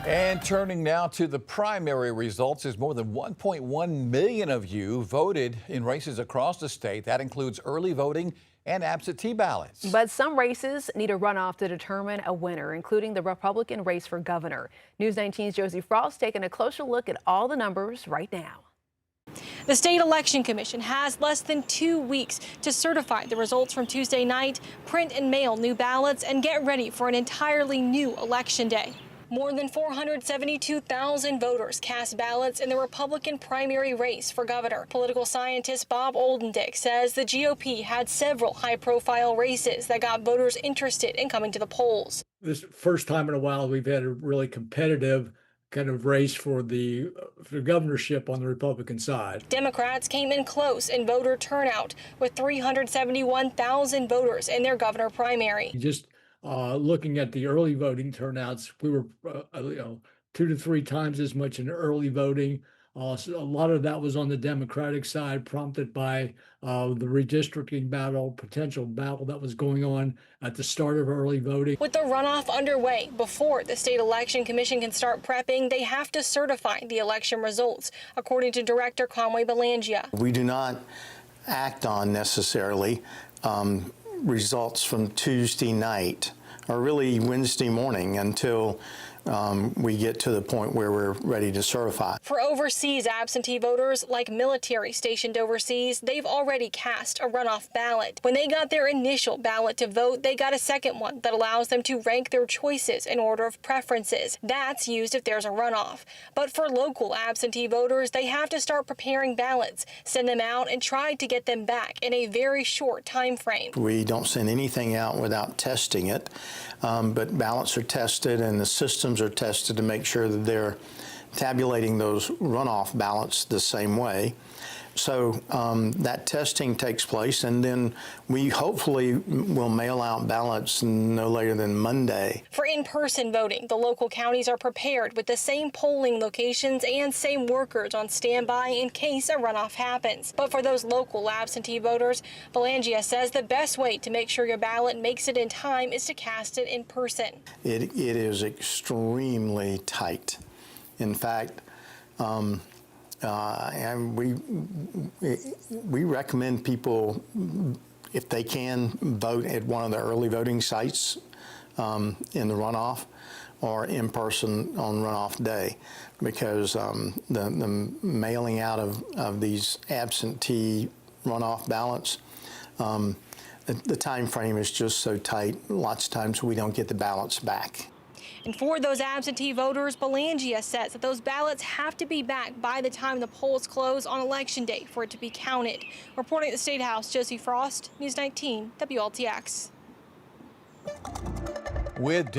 And turning now to the primary results, as more than 1.1 million of you voted in races across the state. That includes early voting and absentee ballots. But some races need a runoff to determine a winner, including the Republican race for governor. News 19's Josie Frost taking a closer look at all the numbers right now. The State Election Commission has less than 2 weeks to certify the results from Tuesday night, print and mail new ballots, and get ready for an entirely new election day. More than 472,000 voters cast ballots in the Republican primary race for governor. Political scientist Bob Oldendick says the GOP had several high-profile races that got voters interested in coming to the polls. This first time in a while we've had a really competitive kind of race for the governorship on the Republican side. Democrats came in close in voter turnout with 371,000 voters in their governor primary. Just looking at the early voting turnouts, we were 2 to 3 times as much in early voting. So a lot of that was on the Democratic side, prompted by the redistricting potential battle that was going on at the start of early voting. With the runoff underway, before the State Election Commission can start prepping, they have to certify the election results, according to Director Conway Belangia. We do not act on necessarily results from Tuesday night or really Wednesday morning until we get to the point where we're ready to certify. For overseas absentee voters, like military stationed overseas, they've already cast a runoff ballot. When they got their initial ballot to vote, they got a second one that allows them to rank their choices in order of preferences. That's used if there's a runoff. But for local absentee voters, they have to start preparing ballots, send them out, and try to get them back in a very short time frame. We don't send anything out without testing it, but ballots are tested and the systems are tested to make sure that they're tabulating those runoff ballots the same way. So that testing takes place, and then we hopefully will mail out ballots no later than Monday. For in-person voting, the local counties are prepared with the same polling locations and same workers on standby in case a runoff happens. But for those local absentee voters, Belangia says the best way to make sure your ballot makes it in time is to cast it in person. It is extremely tight. In fact, and we recommend people, if they can, vote at one of the early voting sites in the runoff or in person on runoff day, because the mailing out of these absentee runoff ballots, the time frame is just so tight. Lots of times we don't get the ballots back. And for those absentee voters, Belangia says that those ballots have to be back by the time the polls close on Election Day for it to be counted. Reporting at the State House, Josie Frost, News 19, WLTX. With